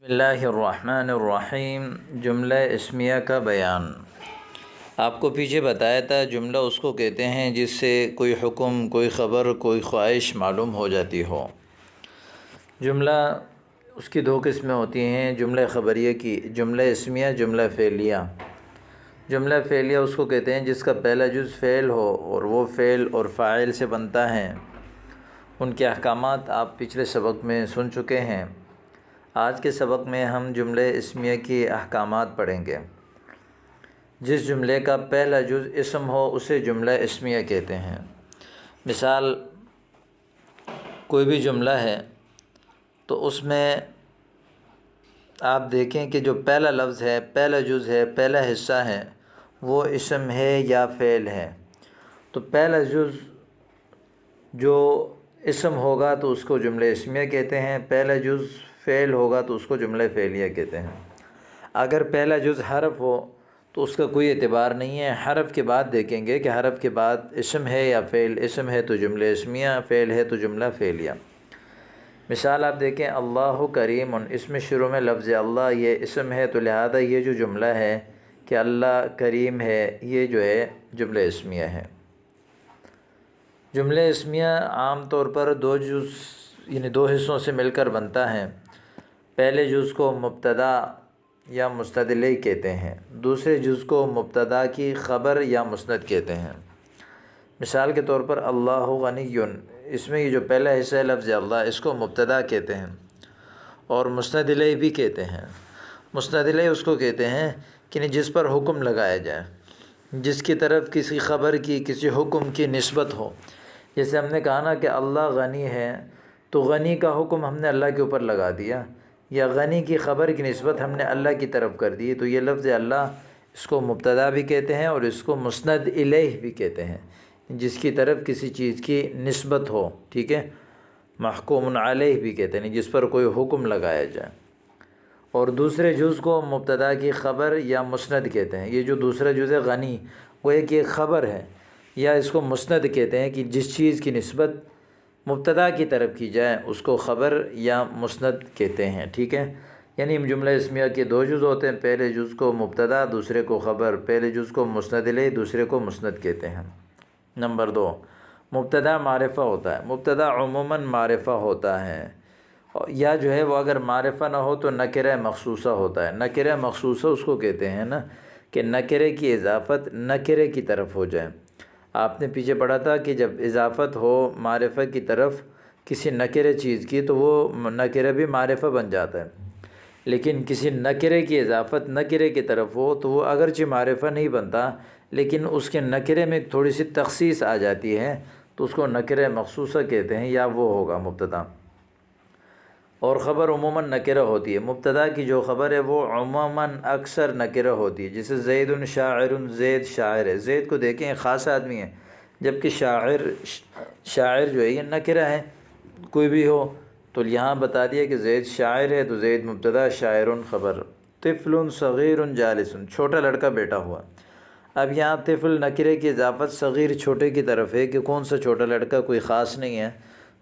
بسم اللہ الرحمن الرحیم جملہ اسمیہ کا بیان۔ آپ کو پیچھے بتایا تھا جملہ اس کو کہتے ہیں جس سے کوئی حکم، کوئی خبر، کوئی خواہش معلوم ہو جاتی ہو۔ جملہ اس کی دو قسمیں ہوتی ہیں، جملہ خبریہ کی، جملہ اسمیہ، جملہ فعلیہ۔ جملہ فعلیہ اس کو کہتے ہیں جس کا پہلا جز فعل ہو اور وہ فعل اور فاعل سے بنتا ہے۔ ان کے احکامات آپ پچھلے سبق میں سن چکے ہیں۔ آج کے سبق میں ہم جملے اسمیہ کی احکامات پڑھیں گے۔ جس جملے کا پہلا جز اسم ہو اسے جملہ اسمیہ کہتے ہیں۔ مثال، کوئی بھی جملہ ہے تو اس میں آپ دیکھیں کہ جو پہلا لفظ ہے، پہلا جز ہے، پہلا حصہ ہے، وہ اسم ہے یا فعل ہے۔ تو پہلا جز جو اسم ہوگا تو اس کو جملہ اسمیہ کہتے ہیں، پہلا جز فعل ہوگا تو اس کو جملہ فعلیہ کہتے ہیں۔ اگر پہلا جز حرف ہو تو اس کا کوئی اعتبار نہیں ہے، حرف کے بعد دیکھیں گے کہ حرف کے بعد اسم ہے یا فعل، اسم ہے تو جملہ اسمیہ، فعل ہے تو جملہ فعلیہ۔ مثال آپ دیکھیں، اللہ کریم، اس میں شروع میں لفظ اللہ یہ اسم ہے، تو لہذا یہ جو جملہ ہے کہ اللہ کریم ہے، یہ جو ہے جملہ اسمیہ ہے۔ جملہ اسمیہ عام طور پر دو حصوں سے مل کر بنتا ہے۔ پہلے جز کو مبتدا یا مسند الیہ کہتے ہیں، دوسرے جز کو مبتدا کی خبر یا مسند کہتے ہیں۔ مثال کے طور پر اللہ غنی، اس میں یہ جو پہلا حصہ ہے لفظ اللہ، اس کو مبتدا کہتے ہیں اور مسند الیہ بھی کہتے ہیں۔ مسند الیہ اس کو کہتے ہیں کہ جس پر حکم لگایا جائے، جس کی طرف کسی خبر کی، کسی حکم کی نسبت ہو۔ جیسے ہم نے کہا نا کہ اللہ غنی ہے، تو غنی کا حکم ہم نے اللہ کے اوپر لگا دیا، یا غنی کی خبر کی نسبت ہم نے اللہ کی طرف کر دی، تو یہ لفظ اللہ اس کو مبتدا بھی کہتے ہیں اور اس کو مسند الیہ بھی کہتے ہیں، جس کی طرف کسی چیز کی نسبت ہو، ٹھیک ہے۔ محکوم علیہ بھی کہتے ہیں، جس پر کوئی حکم لگایا جائے۔ اور دوسرے جز کو مبتدا کی خبر یا مسند کہتے ہیں۔ یہ جو دوسرا جز ہے غنی، وہ ایک خبر ہے، یا اس کو مسند کہتے ہیں کہ جس چیز کی نسبت مبتدا کی طرف کی جائے اس کو خبر یا مسند کہتے ہیں، ٹھیک ہے۔ یعنی جملہ اسمیہ کے دو جز ہوتے ہیں، پہلے جز کو مبتدا، دوسرے کو خبر، پہلے جز کو مسند الیہ، دوسرے کو مسند کہتے ہیں۔ نمبر 2، مبتدا معرفہ ہوتا ہے۔ مبتدا عموماً معرفہ ہوتا ہے، یا جو ہے وہ اگر معرفہ نہ ہو تو نکرہ مخصوصہ ہوتا ہے۔ نکرہ مخصوصہ اس کو کہتے ہیں نا کہ نکرے کی اضافت نکرے کی طرف ہو جائے۔ آپ نے پیچھے پڑھا تھا کہ جب اضافت ہو معرفہ کی طرف کسی نکرے چیز کی تو وہ نکرہ بھی معرفہ بن جاتا ہے، لیکن کسی نکرے کی اضافت نکرے کی طرف ہو تو وہ اگرچہ معرفہ نہیں بنتا، لیکن اس کے نکرے میں تھوڑی سی تخصیص آ جاتی ہے، تو اس کو نکرہ مخصوصہ کہتے ہیں، یا وہ ہوگا مبتدا۔ اور خبر عموماً نکرہ ہوتی ہے۔ مبتدا کی جو خبر ہے وہ عموماً اکثر نکرہ ہوتی ہے، جیسے زید شاعر، زید شاعر ہے۔ زید کو دیکھیں ایک خاص آدمی ہے، جبکہ شاعر جو ہے یہ نکرہ ہے، کوئی بھی ہو۔ تو یہاں بتا دیا کہ زید شاعر ہے، تو زید مبتدا، شاعر خبر۔ طفل صغیر جالس، چھوٹا لڑکا بیٹھا ہوا۔ اب یہاں طفل نکرے کی اضافت صغیر چھوٹے کی طرف ہے کہ کون سا چھوٹا لڑکا، کوئی خاص نہیں ہے،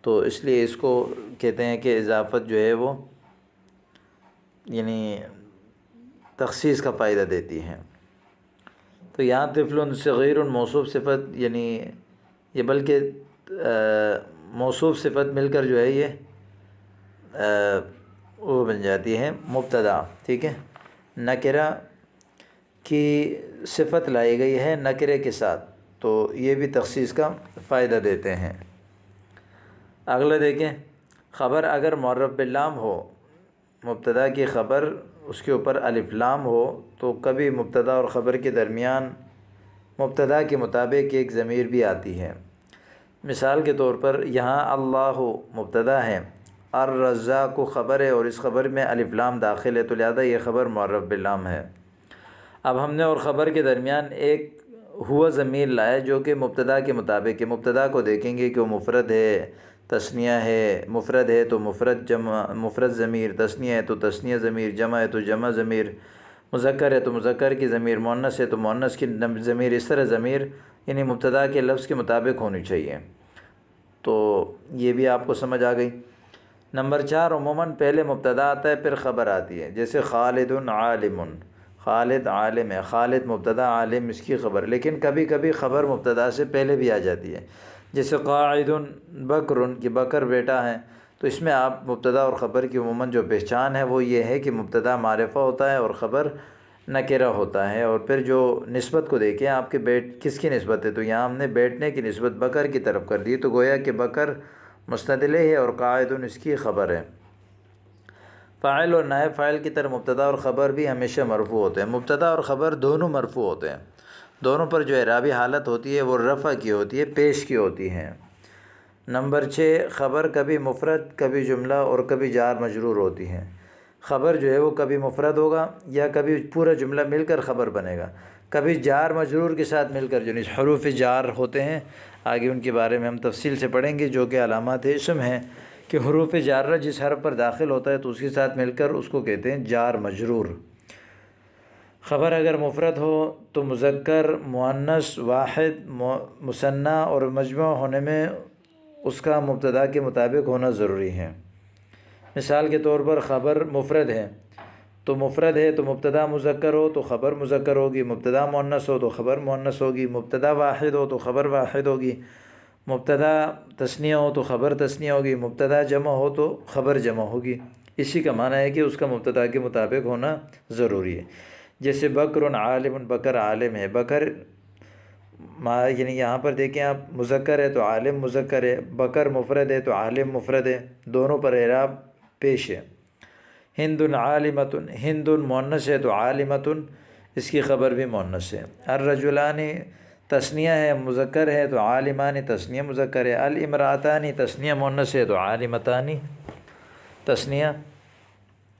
تو اس لیے اس کو کہتے ہیں کہ اضافت جو ہے وہ یعنی تخصیص کا فائدہ دیتی ہے۔ تو یہاں طفل صغیر موصوف صفت، یعنی یہ بلکہ موصوف صفت مل کر جو ہے یہ وہ بن جاتی ہے مبتدا، ٹھیک ہے۔ نکرہ کی صفت لائی گئی ہے نکرے کے ساتھ، تو یہ بھی تخصیص کا فائدہ دیتے ہیں۔ اگلا دیکھیں، خبر اگر معرف باللام ہو، مبتدا کی خبر اس کے اوپر الف لام ہو تو کبھی مبتدا اور خبر کے درمیان مبتدا کے مطابق ایک ضمیر بھی آتی ہے۔ مثال کے طور پر یہاں اللہ مبتدا ہے، الرزاق خبر ہے، اور اس خبر میں الف لام داخل ہے، تو لہذا یہ خبر معرف باللام ہے۔ اب ہم نے اور خبر کے درمیان ایک ہوا ضمیر لایا جو کہ مبتدا کے مطابق ہے۔ مبتدا کو دیکھیں گے کہ وہ مفرد ہے، تثنیہ ہے، مفرد ہے تو مفرد جمع، مفرد ضمیر، تثنیہ ہے تو تثنیہ ضمیر، جمع ہے تو جمع ضمیر، مذکر ہے تو مذکر کی ضمیر، مؤنث ہے تو مؤنث کی ضمیر، اس طرح ضمیر یعنی مبتدا کے لفظ کے مطابق ہونی چاہیے۔ تو یہ بھی آپ کو سمجھ آ گئی۔ نمبر 4 عموماً پہلے مبتدا آتا ہے پھر خبر آتی ہے، جیسے خالد عالم، خالد عالم ہے، خالد مبتدا عالم اس کی خبر، لیکن کبھی کبھی خبر مبتدا سے پہلے بھی آ جاتی ہے، جیسے قاعد بکر کہ بکر بیٹا ہے، تو اس میں آپ مبتدا اور خبر کی عموماً جو پہچان ہے وہ یہ ہے کہ مبتدا معرفہ ہوتا ہے اور خبر نکرہ ہوتا ہے۔ اور پھر جو نسبت کو دیکھیں آپ کے کس کی نسبت ہے، تو یہاں ہم نے بیٹھنے کی نسبت بکر کی طرف کر دی، تو گویا کہ بکر مسند الیہ ہے اور قاعد اس کی خبر ہے۔ فاعل اور نائب فاعل کی طرح مبتدا اور خبر بھی ہمیشہ مرفوع ہوتے ہیں، مبتدا اور خبر دونوں مرفوع ہوتے ہیں، دونوں پر جو اعرابی حالت ہوتی ہے وہ رفع کی ہوتی ہے، پیش کی ہوتی ہے۔ نمبر 6 خبر کبھی مفرد، کبھی جملہ اور کبھی جار مجرور ہوتی ہے۔ خبر جو ہے وہ کبھی مفرد ہوگا یا کبھی پورا جملہ مل کر خبر بنے گا، کبھی جار مجرور کے ساتھ مل کر جو حروف جار ہوتے ہیں، آگے ان کے بارے میں ہم تفصیل سے پڑھیں گے، جو کہ علامات اسم ہیں کہ حروف جارہ جس حرف پر داخل ہوتا ہے تو اس کے ساتھ مل کر اس کو کہتے ہیں جار مجرور۔ خبر اگر مفرد ہو تو مذکر، مؤنث، واحد، مثنیٰ اور مجموع ہونے میں اس کا مبتدا کے مطابق ہونا ضروری ہے۔ مثال کے طور پر خبر مفرد ہے تو مبتدا مذکر ہو تو خبر مذکر ہوگی، مبتدا مؤنث ہو تو خبر مؤنث ہوگی، مبتدا واحد ہو تو خبر واحد ہوگی، مبتدا تثنیہ ہو تو خبر تثنیہ ہوگی، مبتدا جمع ہو تو خبر جمع ہوگی۔ اسی کا معنی ہے کہ اس کا مبتدا کے مطابق ہونا ضروری ہے۔ جیسے بکر عالم، بکر عالم ہے، بکر یعنی یہاں پر دیکھیں آپ مذکر ہے تو عالم مذکر ہے، بکر مفرد ہے تو عالم مفرد ہے، دونوں پر اعراب پیش ہے۔ ہند عالمۃ، ہند مؤنث ہے تو عالمۃ اس کی خبر بھی مؤنث ہے۔ الرجلان تثنیہ ہے مذکر ہے تو عالمان تثنیہ مذکر ہے۔ الامرأتان تثنیہ مؤنث ہے تو عالمتان تثنیہ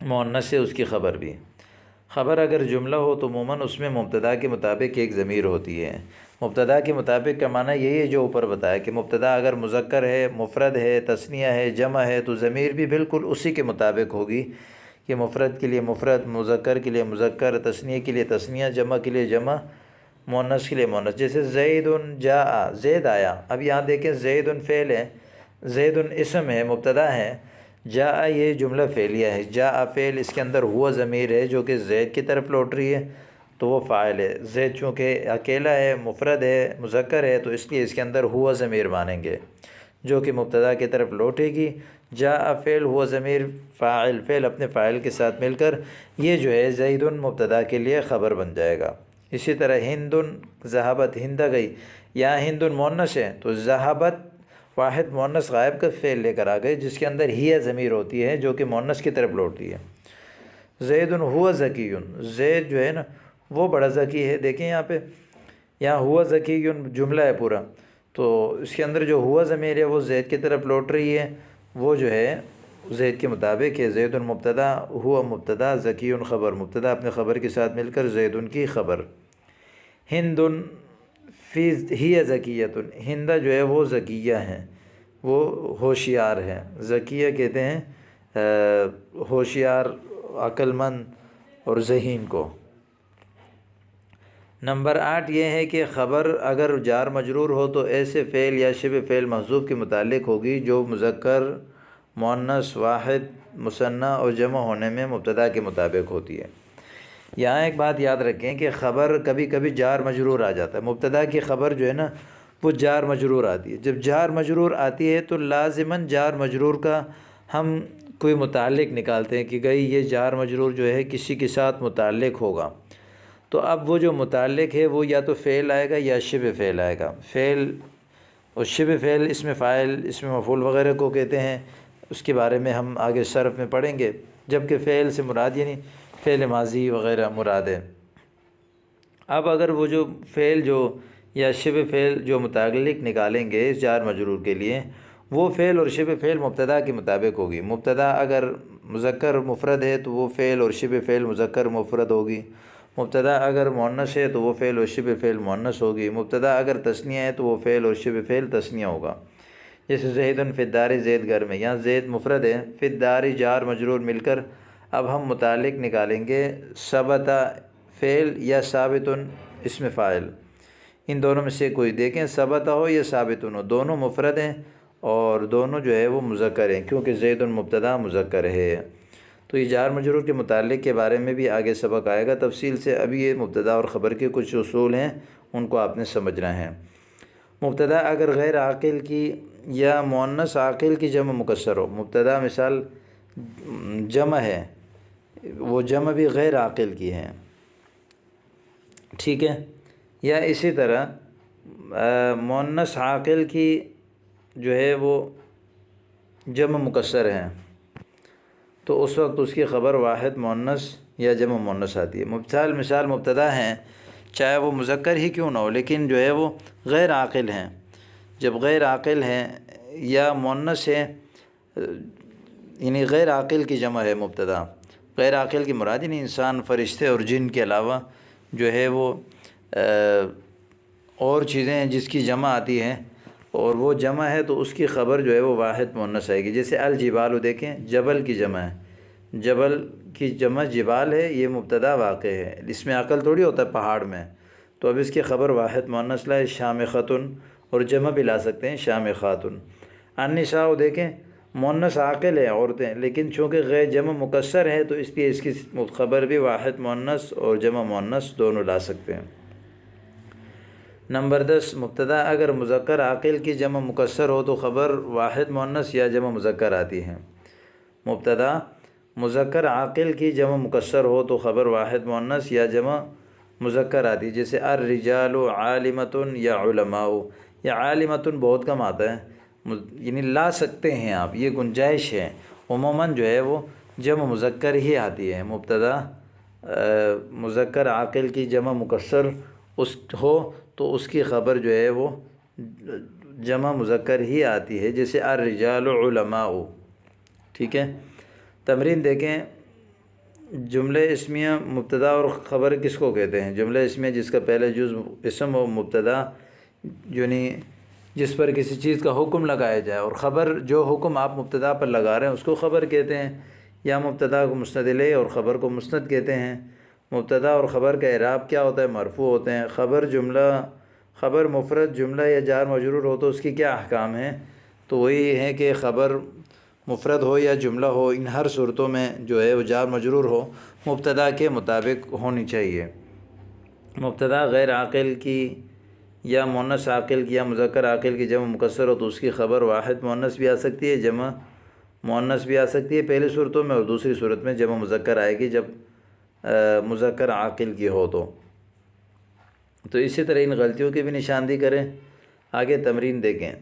مؤنث ہے، اس کی خبر بھی۔ خبر اگر جملہ ہو تو عموماً اس میں مبتدا کے مطابق ایک ضمیر ہوتی ہے۔ مبتدا کے مطابق کا معنی یہی ہے جو اوپر بتایا کہ مبتدا اگر مذکر ہے، مفرد ہے، تثنیہ ہے، جمع ہے تو ضمیر بھی بالکل اسی کے مطابق ہوگی کہ مفرد کے لیے مفرد، مذکر کے لیے مذکر، تثنیہ کے لیے تثنیہ، جمع کے لیے جمع، مؤنث کے لیے مؤنث۔ جیسے زید جاء، زید آیا، اب یہاں دیکھیں زید فعل ہے، زید اسم ہے، مبتدا ہے، جاء یہ جملہ فعلیہ ہے، جاء فعل، اس کے اندر ہوا ضمیر ہے جو کہ زید کی طرف لوٹ رہی ہے تو وہ فاعل ہے۔ زید چونکہ اکیلا ہے، مفرد ہے، مذکر ہے تو اس لیے اس کے اندر ہوا ضمیر مانیں گے جو کہ مبتدا کی طرف لوٹے گی۔ جاء فعل، ہوا ضمیر، فاعل فعل اپنے فاعل کے ساتھ مل کر یہ جو ہے زید مبتدا کے لیے خبر بن جائے گا۔ اسی طرح ہند ذہبت، ہند گئی، یہاں ہند مؤنث ہے تو ذہبت واحد مؤنث غائب کا فعل لے کر آ گئے جس کے اندر ہی ضمیر ہوتی ہے جو کہ مؤنث کی طرف لوٹتی ہے۔ زید ہوا ذکی، زید جو ہے نا وہ بڑا ذکی ہے، دیکھیں یہاں پہ، یہاں ہوا ذکی جملہ ہے پورا، تو اس کے اندر جو ہوا ضمیر ہے وہ زید کی طرف لوٹ رہی ہے، وہ جو ہے زید کے مطابق ہے۔ زید مبتدا، ہوا مبتدا، ذکی خبر، مبتدا اپنے خبر کے ساتھ مل کر زید کی خبر۔ ہند فی ہی ذکیۃ، ہند جو ہے وہ ذکیہ ہے، وہ ہوشیار ہے، ذکیہ کہتے ہیں ہوشیار، عقل مند اور ذہین کو۔ نمبر 8 یہ ہے کہ خبر اگر جار مجرور ہو تو ایسے فعل یا شبہ فعل محذوف کے متعلق ہوگی جو مذکر، مؤنث، واحد، مثنیٰ اور جمع ہونے میں مبتدا کے مطابق ہوتی ہے۔ یہاں ایک بات یاد رکھیں کہ خبر کبھی کبھی جار مجرور آ جاتا ہے، مبتدا کی خبر جو ہے نا وہ جار مجرور آتی ہے۔ جب جار مجرور آتی ہے تو لازماً جار مجرور کا ہم کوئی متعلق نکالتے ہیں کہ گئی یہ جار مجرور جو ہے کسی کے ساتھ متعلق ہوگا، تو اب وہ جو متعلق ہے وہ یا تو فعل آئے گا یا شبہ فعل آئے گا۔ فعل اور شبہ فعل اسم فاعل، اسم مفعول وغیرہ کو کہتے ہیں، اس کے بارے میں ہم آگے صرف میں پڑھیں گے، جبکہ فعل سے مراد یعنی فعل ماضی وغیرہ مراد ہے۔ اب اگر وہ جو فعل جو یا شبہ فعل جو متعلق نکالیں گے اس جار مجرور کے لیے، وہ فعل اور شبہ فعل مبتدا کے مطابق ہوگی۔ مبتدا اگر مذکر مفرد ہے تو وہ فعل اور شبہ فعل مذکر مفرد ہوگی، مبتدا اگر مؤنث ہے تو وہ فعل اور شبہ فعل مؤنث ہوگی، مبتدا اگر تثنیہ ہے تو وہ فعل اور شبہ فعل تثنیہ ہوگا۔ جیسے زید فی الدار، زید گھر میں، یہاں زید مفرد ہے، فی الدار جار مجرور مل کر اب ہم متعلق نکالیں گے ثبت فعل یا ثابت اسم فاعل، ان دونوں میں سے کوئی، دیکھیں ثبت ہو یا ثابت ہو، دونوں مفرد ہیں اور دونوں جو ہے وہ مذکر ہیں کیونکہ زید مبتدا مذکر ہے۔ تو یہ جار مجرور کے متعلق کے بارے میں بھی آگے سبق آئے گا تفصیل سے، ابھی یہ مبتدا اور خبر کے کچھ اصول ہیں ان کو آپ نے سمجھنا ہے۔ مبتدا اگر غیر عاقل کی یا مؤنث عاقل کی جمع مکسر ہو، مبتدا مثال جمع ہے، وہ جمع بھی غیر عاقل کی ہے، ٹھیک ہے، یا اسی طرح مؤنث عاقل کی جو ہے وہ جمع مکسر ہیں، تو اس وقت اس کی خبر واحد مؤنث یا جمع مؤنث آتی ہے۔ مثال مبتدا ہیں چاہے وہ مذکر ہی کیوں نہ ہو، لیکن جو ہے وہ غیر عاقل ہیں۔ جب غیر عاقل ہیں یا مؤنث ہے، یعنی غیر عاقل کی جمع ہے مبتدا، غیر عاقل کی مراد یعنی انسان، فرشتے اور جن کے علاوہ جو ہے وہ اور چیزیں ہیں جس کی جمع آتی ہیں، اور وہ جمع ہے تو اس کی خبر جو ہے وہ واحد مؤنث آئے گی۔ جیسے الجبال، دیکھیں جبل کی جمع ہے، جبل کی جمع جبال ہے، یہ مبتدا واقع ہے، اس میں عقل تھوڑی ہوتا ہے پہاڑ میں، تو اب اس کی خبر واحد مؤنث لائے، شامختن، اور جمع بھی لا سکتے ہیں شامخاتن۔ النساء، دیکھیں مؤنث عاقل ہے عورتیں، لیکن چونکہ غیر جمع مکسر ہے تو اس لیے اس کی خبر بھی واحد مؤنث اور جمع مؤنث دونوں لا سکتے ہیں۔ نمبر 10، مبتدا اگر مذکر عاقل کی جمع مکسر ہو تو خبر واحد مؤنث یا جمع مذکر آتی ہے۔ مبتدا مذکر عاقل کی جمع مکسر ہو تو خبر واحد مؤنث یا جمع مذکر آتی ہے، جیسے الرجال عالمۃ یا علماء، یا عالمۃ بہت کم آتا ہے، یعنی لا سکتے ہیں آپ، یہ گنجائش ہے، عموماً جو ہے وہ جمع مذکر ہی آتی ہے۔ مبتدا مذکر عاقل کی جمع مکسر ہو تو اس کی خبر جو ہے وہ جمع مذکر ہی آتی ہے، جیسے الرجال علماء، ٹھیک ہے۔ تمرین دیکھیں، جملہ اسمیہ مبتدا اور خبر کس کو کہتے ہیں؟ جملہ اسمیہ جس کا پہلے جز اسم و مبتدا، یعنی جس پر کسی چیز کا حکم لگایا جائے، اور خبر جو حکم آپ مبتدا پر لگا رہے ہیں اس کو خبر کہتے ہیں، یا مبتدا کو مسند الیہ اور خبر کو مسند کہتے ہیں۔ مبتدا اور خبر کا اعراب کیا ہوتا ہے؟ مرفوع ہوتے ہیں۔ خبر مفرد جملہ یا جار مجرور ہو تو اس کی کیا احکام ہیں؟ تو وہی ہے کہ خبر مفرد ہو یا جملہ ہو، ان ہر صورتوں میں جو ہے وہ جار مجرور ہو مبتدا کے مطابق ہونی چاہیے۔ مبتدا غیر عاقل کی یا مؤنث عاقل کی یا مذکر عاقل کی جمع مکسر ہو تو اس کی خبر واحد مؤنث بھی آ سکتی ہے، جمع مؤنث بھی آ سکتی ہے پہلی صورتوں میں، اور دوسری صورت میں جمع مذکر آئے گی جب مذکر عاقل کی ہو تو اسی طرح ان غلطیوں کی بھی نشاندہی کریں۔ آگے تمرین دیکھیں،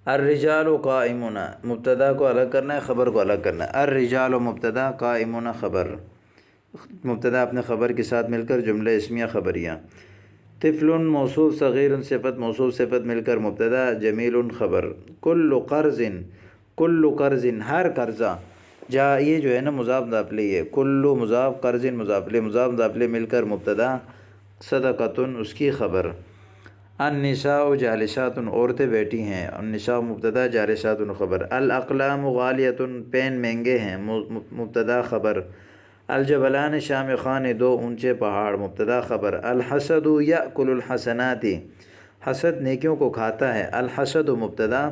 الرجال قائمون، مبتدا کو الگ کرنا ہے، خبر کو الگ کرنا ہے۔ الرجال مبتدا، قائمون خبر، مبتدا اپنے خبر کے ساتھ مل کر جملہ اسمیہ خبریہ۔ طفل موصوف، صغیر صفت، موصوف صفت مل کر مبتدا، جمیل خبر۔ کل قرض، کل قرض ہر قرضہ، یہ جو ہے نا مضاف مضاف الیہ ہے، کل مضاف، قرض مضاف الیہ، مضاف مضاف الیہ مل کر مبتدا، صدقۃ اس کی خبر۔ النساء جالسات، عورتیں بیٹھی ہیں، النساء مبتدا، جالسات خبر۔ الاقلام غالیۃ، پین مہنگے ہیں، مبتدا خبر۔ الجبلان شامخان، دو اونچے پہاڑ، مبتدا خبر۔ الحسد یأکل الحسنات، حسد نیکیوں کو کھاتا ہے، الحسد مبتدا،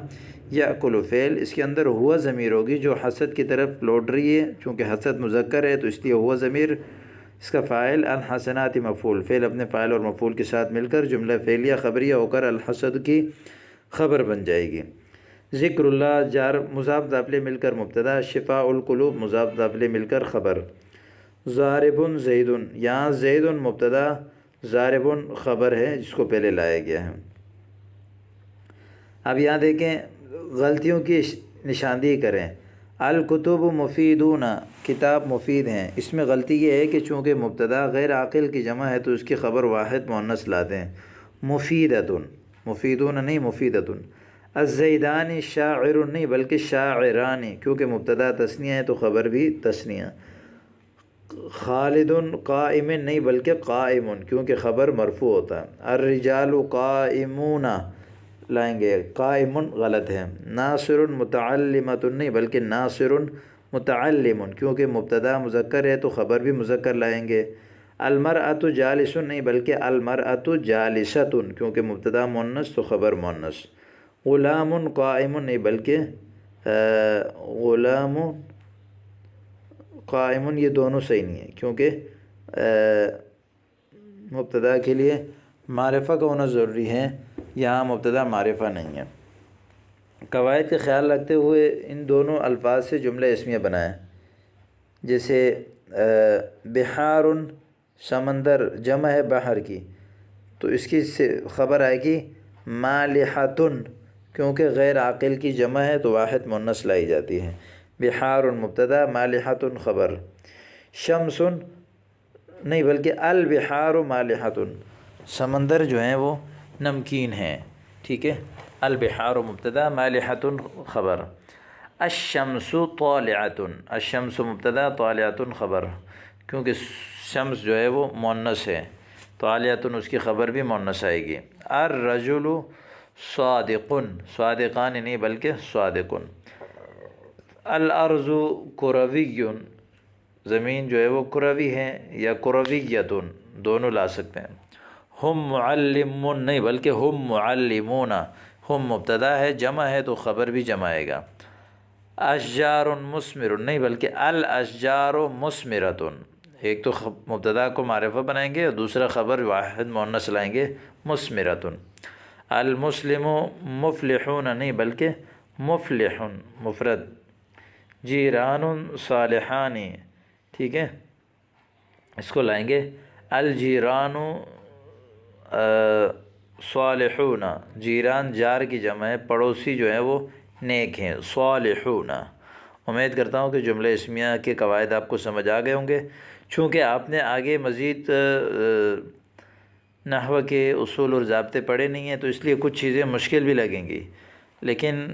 یأکل فعل، اس کے اندر ہوا ضمیر ہوگی جو حسد کی طرف لوٹ رہی ہے، چونکہ حسد مذکر ہے تو اس لیے ہوا ضمیر اس کا فاعل، الحسنات مفعول، فعل اپنے فاعل اور مفعول کے ساتھ مل کر جملہ فعلیہ خبریہ ہو کر الحسد کی خبر بن جائے گی۔ ذکر اللہ جار مضاف مضاف الیہ مل کر مبتدا، شفاء القلوب مضاف مضاف الیہ مل کر خبر۔ ضارب زید، یہاں زید مبتدا، ضارب خبر ہے جس کو پہلے لایا گیا ہے۔ اب یہاں دیکھیں غلطیوں کی نشاندہی کریں۔ الکتب مفیدون، کتاب مفید ہیں، اس میں غلطی یہ ہے کہ چونکہ مبتدا غیر عاقل کی جمع ہے تو اس کی خبر واحد مؤنث لاتے ہیں، مفیدتن، مفیدون نہیں مفیدتن۔ الزیدان شاعر نہیں بلکہ شاعران، کیونکہ مبتدا تثنیہ ہے تو خبر بھی تثنیہ۔ خالد قائم نہیں بلکہ قائم، کیونکہ خبر مرفوع ہوتا ہے۔ الرجال قائمون لائیں گے، قائم غلط ہے۔ ناصر متعلمۃ نہیں بلکہ ناصر متعلم، کیونکہ مبتدا مذکر ہے تو خبر بھی مذکر لائیں گے۔ المرأۃ جالس نہیں بلکہ المرأۃ جالسۃ، کیونکہ مبتدا مؤنث تو خبر مؤنث۔ غلام قائم نہیں بلکہ غلام قائم، یہ دونوں صحیح نہیں ہے کیونکہ مبتدا کے لیے معرفہ کا ہونا ضروری ہے، یہاں مبتدا معرفہ نہیں ہے۔ قواعد کا خیال رکھتے ہوئے ان دونوں الفاظ سے جملہ اسمیہ بنائیں، جیسے بحار سمندر جمع ہے بحر کی، تو اس کی خبر آئے گی مالحتن، کیونکہ غیر عاقل کی جمع ہے تو واحد مؤنث لائی جاتی ہے۔ بحار مبتدا مالحتن خبر۔ شمس نہیں بلکہ البحار مالحتن، سمندر جو ہیں وہ نمکین ہیں، ٹھیک ہے۔ البحار مبتدا مالحتن خبر۔ الشمس طالعۃ، الشمس مبتدا طالعۃ خبر، کیونکہ شمس جو ہے وہ مؤنث ہے، طالعۃ اس کی خبر بھی مؤنث آئے گی۔ الرجل صادق، صادقان نہیں بلکہ صادق۔ الارض کروی، زمین جو ہے وہ کروی ہے یا کرویۃ، دونوں لا سکتے ہیں۔ ہم معلم نہیں بلکہ ہم معلمون، ہم مبتدا ہے جمع ہے تو خبر بھی جمع آئے گا۔ اشجار مثمر نہیں بلکہ الاشجار مثمرۃ، ایک تو مبتدا کو معرفہ بنائیں گے اور دوسرا خبر واحد مؤنث لائیں گے مثمرۃ۔ المسلم مفلحون نہیں بلکہ مفلح مفرد۔ جیران صالحان، ٹھیک ہے، اس کو لائیں گے الجیران صالحون، جیران جار کی جمع ہے، پڑوسی جو ہیں وہ نیک ہیں، صالحون۔ امید کرتا ہوں کہ جملہ اسمیہ کے قواعد آپ کو سمجھ آ گئے ہوں گے۔ چونکہ آپ نے آگے مزید نحو کے اصول اور ضابطے پڑھے نہیں ہیں تو اس لیے کچھ چیزیں مشکل بھی لگیں گی، لیکن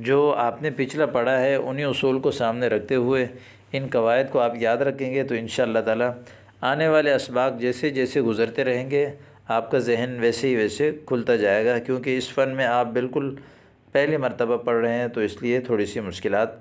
جو آپ نے پچھلا پڑھا ہے انہی اصول کو سامنے رکھتے ہوئے ان قواعد کو آپ یاد رکھیں گے تو انشاءاللہ تعالی آنے والے اسباق جیسے جیسے گزرتے رہیں گے آپ کا ذہن ویسے ہی ویسے کھلتا جائے گا، کیونکہ اس فن میں آپ بالکل پہلی مرتبہ پڑھ رہے ہیں تو اس لیے تھوڑی سی مشکلات